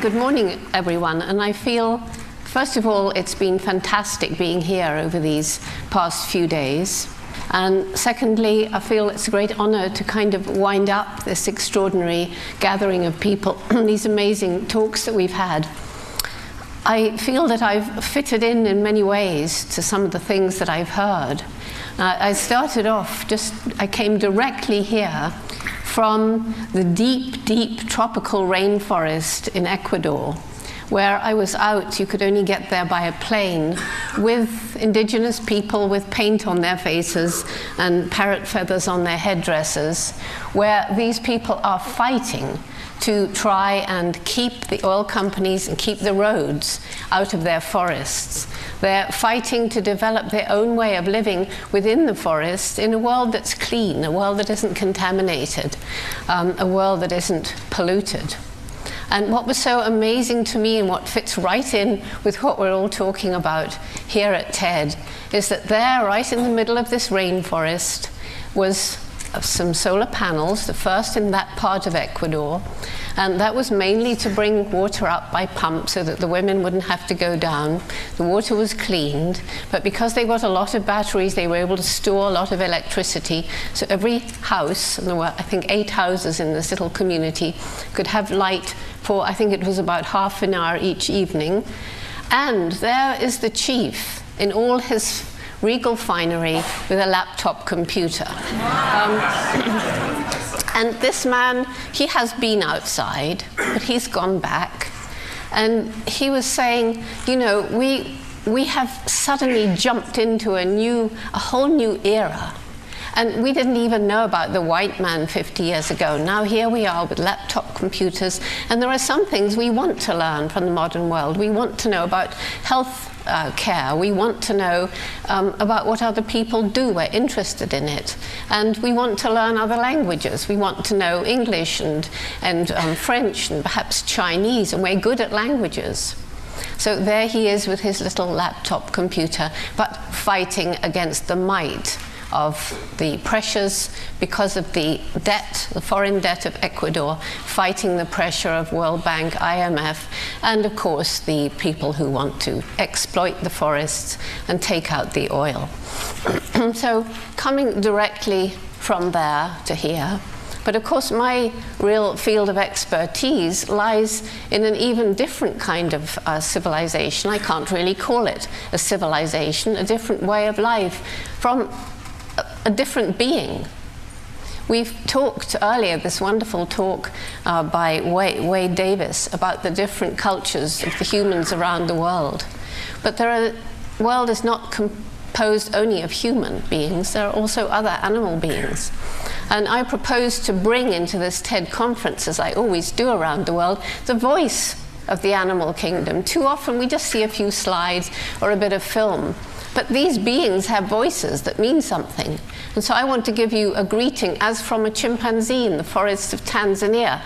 Good morning, everyone. And I feel, first of all, it's been fantastic being here over these past few days. And secondly, I feel it's a great honor to kind of wind up this extraordinary gathering of people, these amazing talks that we've had. I feel that I've fitted in many ways to some of the things that I've heard. I started off I came directly here from the deep, deep tropical rainforest in Ecuador, where I was out. You could only get there by a plane, with indigenous people with paint on their faces and parrot feathers on their headdresses, where these people are fighting to try and keep the oil companies and keep the roads out of their forests. They're fighting to develop their own way of living within the forest in a world that's clean, a world that isn't contaminated, a world that isn't polluted. And what was so amazing to me, and what fits right in with what we're all talking about here at TED, is that there, right in the middle of this rainforest, was some solar panels, the first in that part of Ecuador, and that was mainly to bring water up by pump so that the women wouldn't have to go down. The water was cleaned, but because they got a lot of batteries, they were able to store a lot of electricity, so every house, and there were, I think, 8 houses in this little community, could have light for, I think it was about half an hour each evening. And there is the chief in all his regal finery with a laptop computer. And this man, he has been outside, but he's gone back. And he was saying, you know, we have suddenly jumped into a whole new era. And we didn't even know about the white man 50 years ago. Now here we are with laptop computers, and there are some things we want to learn from the modern world. We want to know about health care. We want to know about what other people do. We're interested in it. And we want to learn other languages. We want to know English and French and perhaps Chinese, and we're good at languages. So there he is with his little laptop computer, but fighting against the might of the pressures because of the debt, the foreign debt of Ecuador, fighting the pressure of World Bank, IMF, and of course the people who want to exploit the forests and take out the oil. So coming directly from there to here, but of course my real field of expertise lies in an even different kind of civilization. I can't really call it a civilization, a different way of life from a different being. We've talked earlier, this wonderful talk by Wade Davis about the different cultures of the humans around the world. But the world is not composed only of human beings, there are also other animal beings. And I propose to bring into this TED conference, as I always do around the world, the voice of the animal kingdom. Too often we just see a few slides or a bit of film. But these beings have voices that mean something. And so I want to give you a greeting as from a chimpanzee in the forests of Tanzania.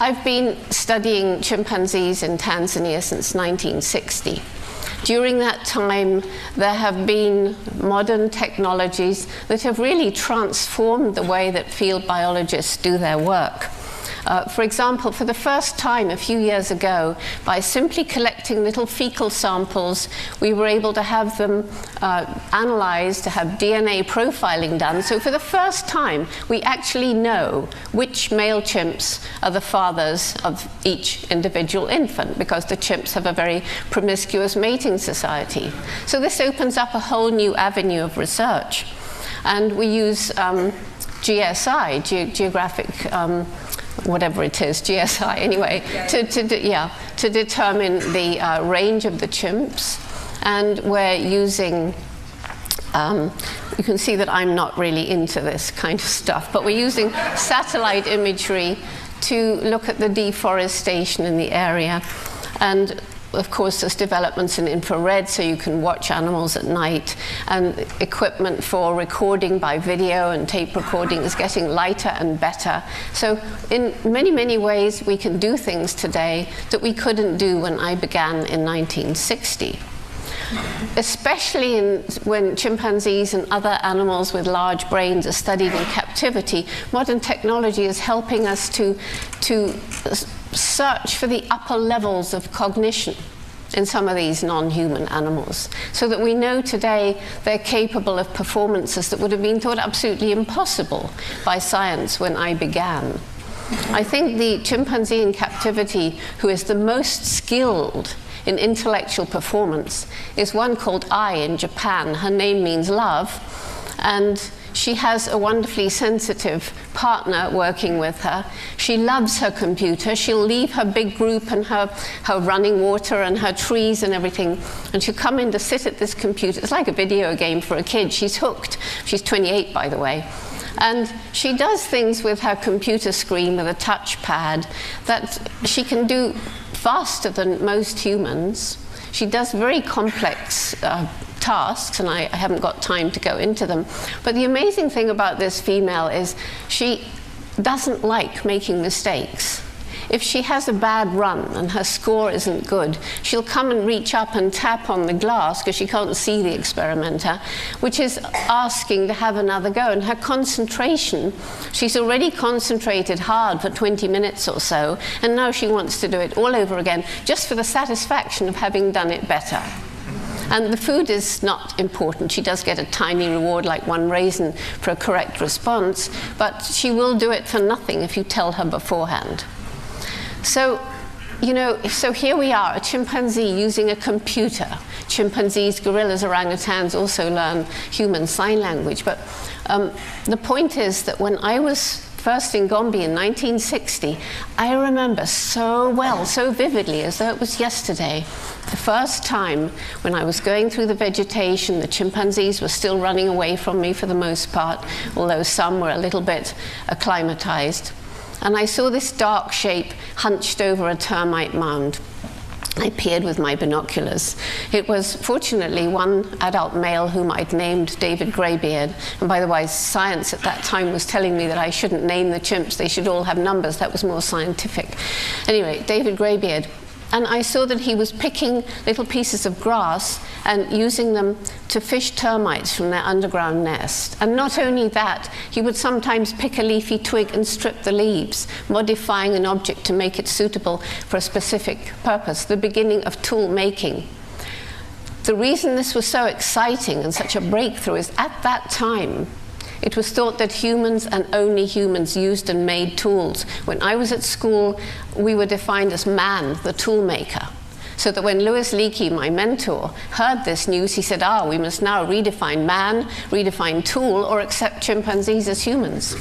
I've been studying chimpanzees in Tanzania since 1960. During that time, there have been modern technologies that have really transformed the way that field biologists do their work. For example, for the first time a few years ago, by simply collecting little fecal samples, we were able to have them analyzed, to have DNA profiling done. So for the first time, we actually know which male chimps are the fathers of each individual infant, because the chimps have a very promiscuous mating society. So this opens up a whole new avenue of research. And we use GSI, geographic whatever it is, GSI anyway, to determine the range of the chimps. And we're using, you can see that I'm not really into this kind of stuff, but we're using satellite imagery to look at the deforestation in the area. And of course, there's developments in infrared, so you can watch animals at night, and equipment for recording by video and tape recording is getting lighter and better. So in many, many ways, we can do things today that we couldn't do when I began in 1960. Especially when chimpanzees and other animals with large brains are studied in captivity, modern technology is helping us to search for the upper levels of cognition in some of these non-human animals, so that we know today they're capable of performances that would have been thought absolutely impossible by science when I began. I think the chimpanzee in captivity who is the most skilled in intellectual performance is one called Ai in Japan. Her name means love, and she has a wonderfully sensitive partner working with her. She loves her computer. She'll leave her big group and her running water and her trees and everything, and she'll come in to sit at this computer. It's like a video game for a kid. She's hooked. She's 28, by the way. And she does things with her computer screen with a touchpad that she can do faster than most humans. She does very complex tasks, and I haven't got time to go into them. But the amazing thing about this female is she doesn't like making mistakes. If she has a bad run and her score isn't good, she'll come and reach up and tap on the glass because she can't see the experimenter, which is asking to have another go. And her concentration, she's already concentrated hard for 20 minutes or so, and now she wants to do it all over again just for the satisfaction of having done it better. And the food is not important. She does get a tiny reward, like 1 raisin, for a correct response, but she will do it for nothing if you tell her beforehand. So, so here we are, a chimpanzee using a computer. Chimpanzees, gorillas, orangutans also learn human sign language. But the point is that when I was first in Gombe in 1960, I remember so well, so vividly, as though it was yesterday, the first time when I was going through the vegetation. The chimpanzees were still running away from me for the most part, although some were a little bit acclimatized. And I saw this dark shape hunched over a termite mound. I peered with my binoculars. It was, fortunately, one adult male whom I'd named David Greybeard. And by the way, science at that time was telling me that I shouldn't name the chimps. They should all have numbers. That was more scientific. Anyway, David Greybeard. And I saw that he was picking little pieces of grass and using them to fish termites from their underground nest. And not only that, he would sometimes pick a leafy twig and strip the leaves, modifying an object to make it suitable for a specific purpose, the beginning of tool making. The reason this was so exciting and such a breakthrough is at that time, it was thought that humans and only humans used and made tools. When I was at school, we were defined as man, the tool maker. So that when Louis Leakey, my mentor, heard this news, he said, we must now redefine man, redefine tool, or accept chimpanzees as humans.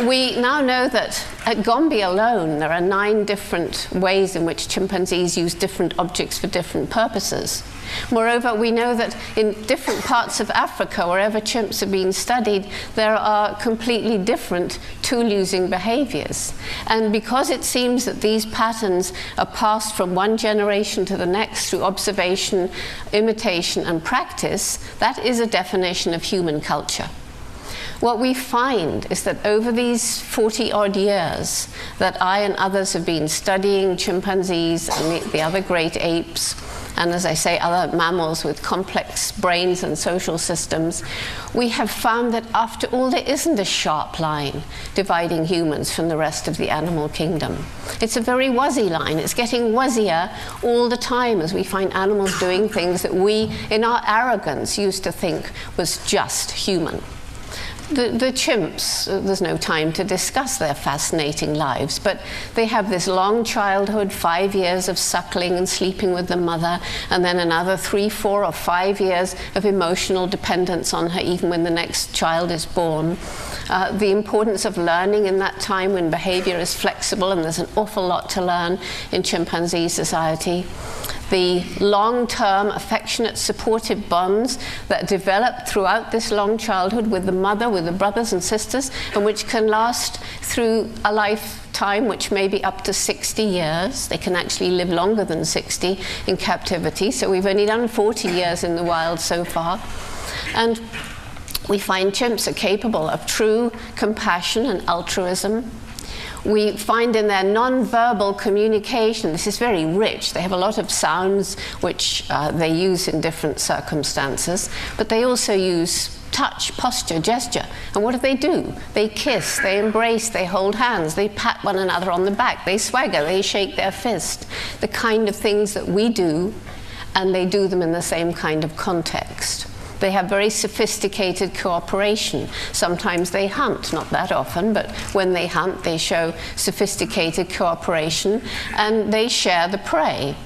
We now know that at Gombe alone, there are 9 different ways in which chimpanzees use different objects for different purposes. Moreover, we know that in different parts of Africa, wherever chimps are being studied, there are completely different tool-using behaviors. And because it seems that these patterns are passed from one generation to the next through observation, imitation, and practice, that is a definition of human culture. What we find is that over these 40-odd years that I and others have been studying chimpanzees and the other great apes, and as I say, other mammals with complex brains and social systems, we have found that after all, there isn't a sharp line dividing humans from the rest of the animal kingdom. It's a very wuzzy line. It's getting wuzzier all the time as we find animals doing things that we, in our arrogance, used to think was just human. The chimps, there's no time to discuss their fascinating lives, but they have this long childhood, 5 years of suckling and sleeping with the mother, and then another 3, 4, or 5 years of emotional dependence on her even when the next child is born. The importance of learning in that time when behavior is flexible, and there's an awful lot to learn in chimpanzee society. the long-term affectionate supportive bonds that develop throughout this long childhood with the mother, with the brothers and sisters, and which can last through a lifetime which may be up to 60 years. They can actually live longer than 60 in captivity, so we've only done 40 years in the wild so far. And we find chimps are capable of true compassion and altruism. We find in their non-verbal communication, this is very rich. They have a lot of sounds which they use in different circumstances, but they also use touch, posture, gesture. And what do? They kiss, they embrace, they hold hands, they pat one another on the back, they swagger, they shake their fist. The kind of things that we do, and they do them in the same kind of context. They have very sophisticated cooperation. Sometimes they hunt, not that often, but when they hunt, they show sophisticated cooperation, and they share the prey.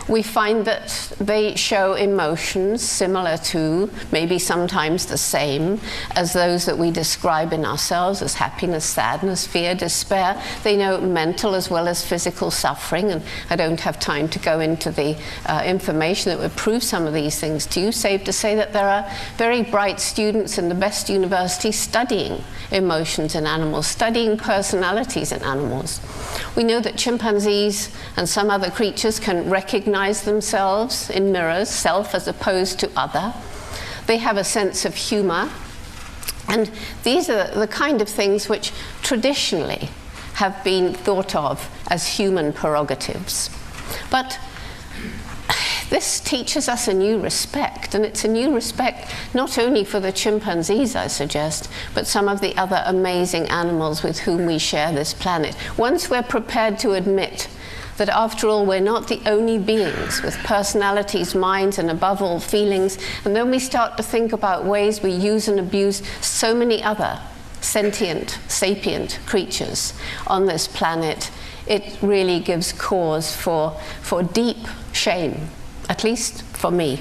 We find that they show emotions similar to, maybe sometimes the same, as those that we describe in ourselves as happiness, sadness, fear, despair. They know mental as well as physical suffering, and I don't have time to go into the information that would prove some of these things to you, save to say that there are very bright students in the best universities studying emotions in animals, studying personalities in animals. We know that chimpanzees and some other creatures can recognize themselves in mirrors, self as opposed to other. They have a sense of humor. And these are the kind of things which traditionally have been thought of as human prerogatives. But this teaches us a new respect, and it's a new respect not only for the chimpanzees, I suggest, but some of the other amazing animals with whom we share this planet. Once we're prepared to admit that after all, we're not the only beings with personalities, minds, and above all, feelings, and then we start to think about ways we use and abuse so many other sentient, sapient creatures on this planet, it really gives cause for deep shame, at least for me.